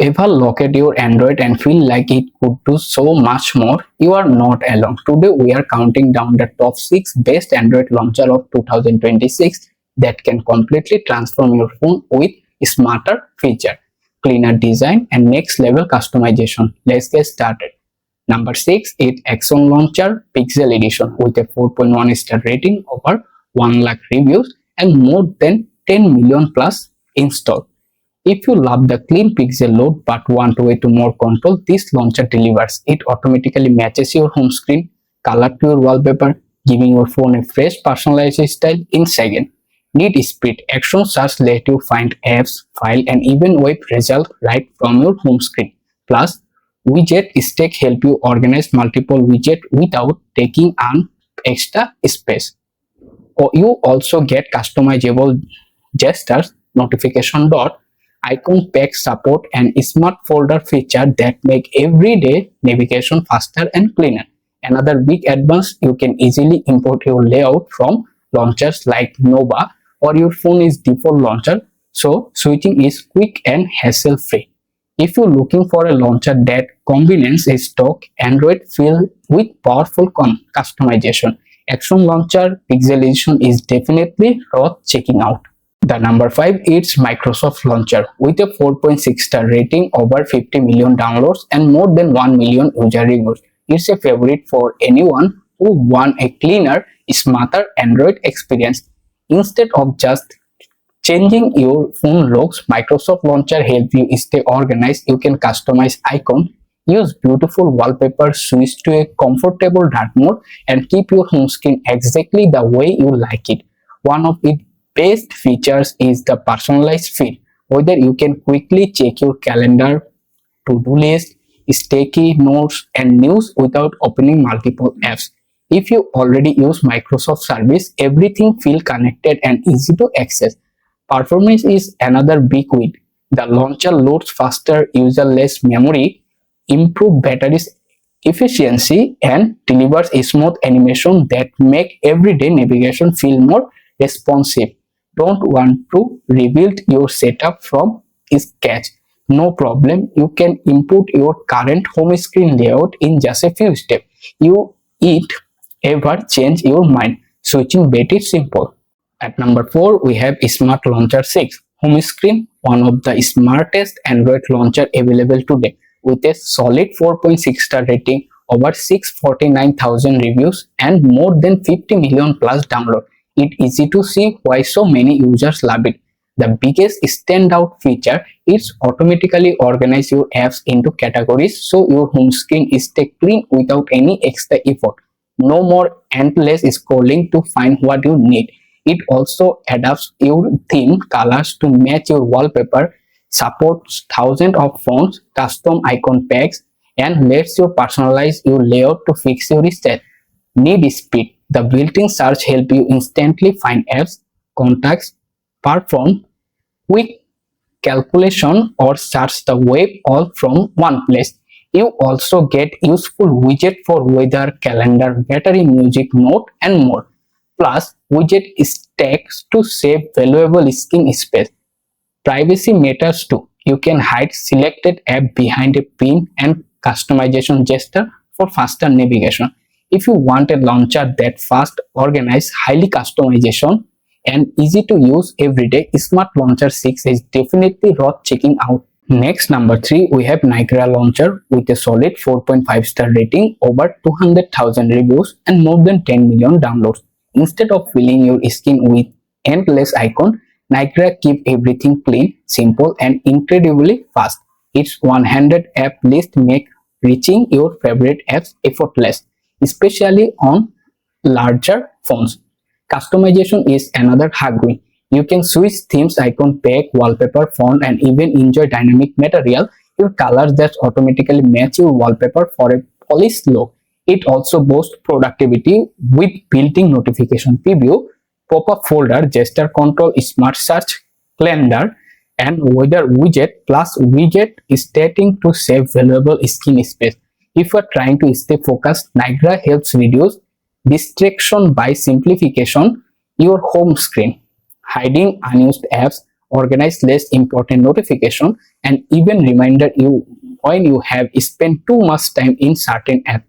Ever look at your Android and feel like it could do so much more? You are not alone. Today we are counting down the top 6 best Android launcher of 2026 that can completely transform your phone with smarter feature, cleaner design and next level customization. Let's get started. Number 6 is XOX Launcher Pixel Edition with a 4.1 star rating, over 1 lakh reviews and more than 10 million plus installed. If you love the clean pixel look but want way to more control, this launcher delivers. It automatically matches your home screen color to your wallpaper, giving your phone a fresh personalized style in seconds. Need speed? Action Search let you find apps, file and even web results right from your home screen. Plus, widget stack help you organize multiple widgets without taking an extra space. You also get customizable gestures, notification dot, icon pack support and smart folder feature that make everyday navigation faster and cleaner. Another big advance, you can easily import your layout from launchers like Nova or your phone is default launcher, so switching is quick and hassle free. If you're looking for a launcher that combines a stock Android feel with powerful customization, XOX Launcher Pixel Edition is definitely worth checking out. The number 5 is Microsoft Launcher with a 4.6 star rating, over 50 million downloads and more than 1 million user reviews. It's a favorite for anyone who want a cleaner, smarter Android experience. Instead of just changing your phone looks, Microsoft Launcher helps you stay organized. You can customize icons, use beautiful wallpaper, switch to a comfortable dark mode and keep your home screen exactly the way you like it. One of its best features is the personalized feed, whether you can quickly check your calendar, to-do list, sticky notes and news without opening multiple apps. If you already use Microsoft service, everything feels connected and easy to access. Performance is another big win. The launcher loads faster, uses less memory, improves battery efficiency and delivers a smooth animation that make everyday navigation feel more responsive. Don't want to rebuild your setup from scratch? No problem, you can input your current home screen layout in just a few steps. You ever change your mind? Switching bit is simple. At number 4 we have Smart Launcher 6 Home Screen, one of the smartest Android launcher available today with a solid 4.6 star rating, over 649,000 reviews and more than 50 million plus downloads. It's easy to see why so many users love it. The biggest standout feature is automatically organize your apps into categories so your home screen is stay clean without any extra effort. No more endless scrolling to find what you need. It also adapts your theme colors to match your wallpaper, supports thousands of fonts, custom icon packs and lets you personalize your layout to fix your style. Need speed? The built-in search helps you instantly find apps, contacts, perform quick calculation or search the web all from one place. You also get useful widget for weather, calendar, battery, music, note and more. Plus, widget stacks to save valuable screen space. Privacy matters too. You can hide selected app behind a pin and customization gesture for faster navigation. If you want a launcher that fast, organized, highly customization and easy to use every day, Smart Launcher 6 is definitely worth checking out. Next, number 3 we have Niagara Launcher with a solid 4.5 star rating, over 200,000 reviews and more than 10 million downloads. Instead of filling your screen with endless icons, Niagara keep everything clean, simple and incredibly fast. Its 100 app list make reaching your favorite apps effortless, especially on larger phones. Customization is another hard win. You can switch themes, icon pack, wallpaper, font and even enjoy dynamic material, your colors that automatically match your wallpaper for a polished look. It also boasts productivity with built-in notification preview, pop-up folder, gesture control, smart search, calendar and weather widget plus widget stacking to save valuable screen space. If you are trying to stay focused, Niagara helps reduce distraction by simplification your home screen, hiding unused apps, organize less important notification, and even reminder you when you have spent too much time in certain app.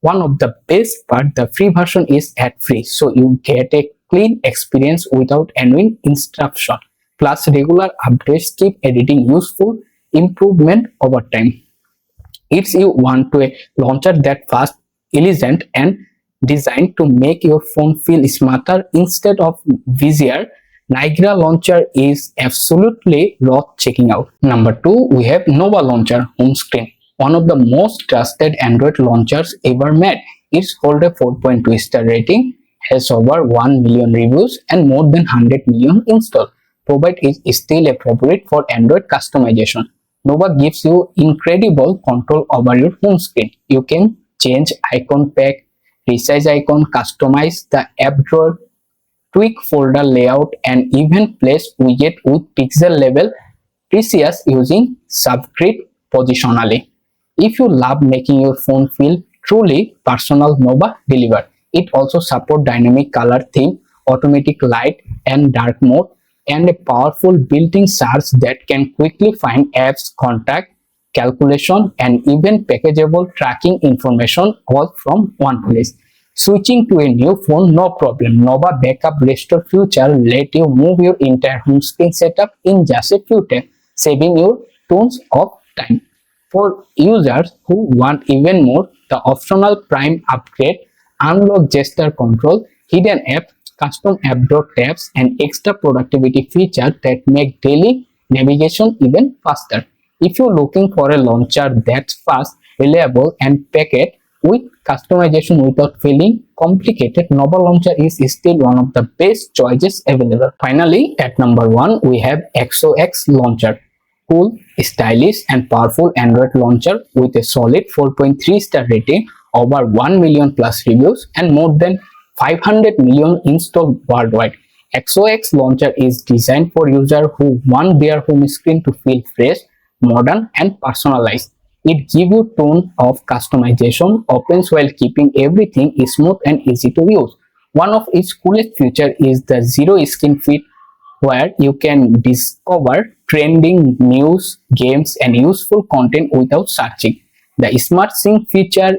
One of the best part, the free version is ad free, so you get a clean experience without annoying interruption. Plus, regular updates keep editing useful improvement over time. If you want to a launcher that fast, elegant, and designed to make your phone feel smarter instead of busier, Niagara Launcher is absolutely worth checking out. Number 2, we have Nova Launcher home screen, one of the most trusted Android launchers ever made. It's hold a 4.2 star rating, has over 1 million reviews, and more than 100 million installs. Provide is still a favorite for Android customization. Nova gives you incredible control over your home screen. You can change icon pack, resize icon, customize the app drawer, tweak folder layout, and even place widget with pixel level precision using subgrid positionally. If you love making your phone feel truly personal, Nova deliver. It also supports dynamic color theme, automatic light and dark mode, and a powerful built-in search that can quickly find apps, contact, calculation, and even packageable tracking information all from one place. Switching to a new phone, no problem. Nova Backup Restore feature let you move your entire home screen setup in just a few taps, saving you tons of time. For users who want even more, the optional Prime upgrade unlock gesture control, hidden app, custom app door tabs, and extra productivity features that make daily navigation even faster. If you're looking for a launcher that's fast, reliable, and packed with customization without feeling complicated, Nova Launcher is still one of the best choices available. Finally, at number 1, we have XOX Launcher. Cool, stylish, and powerful Android launcher with a solid 4.3 star rating, over 1 million plus reviews, and more than 500 million installed worldwide. XOX Launcher is designed for users who want their home screen to feel fresh, modern, and personalized. It gives you tons of customization options while keeping everything smooth and easy to use. One of its coolest features is the zero screen feed, where you can discover trending news, games, and useful content without searching. The Smart Sync feature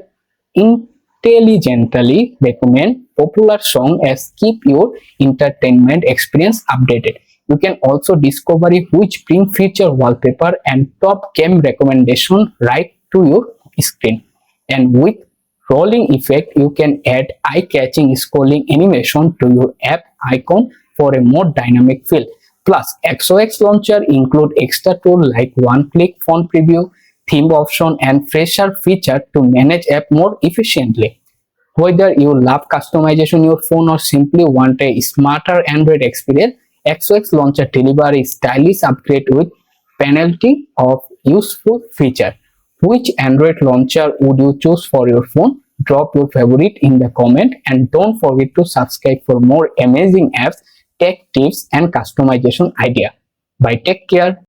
intelligently recommend popular songs as keep your entertainment experience updated. You can also discover which bring feature wallpaper and top game recommendation right to your screen. And with rolling effect, you can add eye-catching scrolling animation to your app icon for a more dynamic feel. Plus, XOX Launcher include extra tools like one-click font preview, theme option, and fresher feature to manage app more efficiently. Whether you love customization your phone or simply want a smarter Android experience, XOX Launcher delivers a stylish upgrade with panoply of useful features. Which Android launcher would you choose for your phone? Drop your favorite in the comment, and don't forget to subscribe for more amazing apps, tech tips, and customization idea. Bye, take care.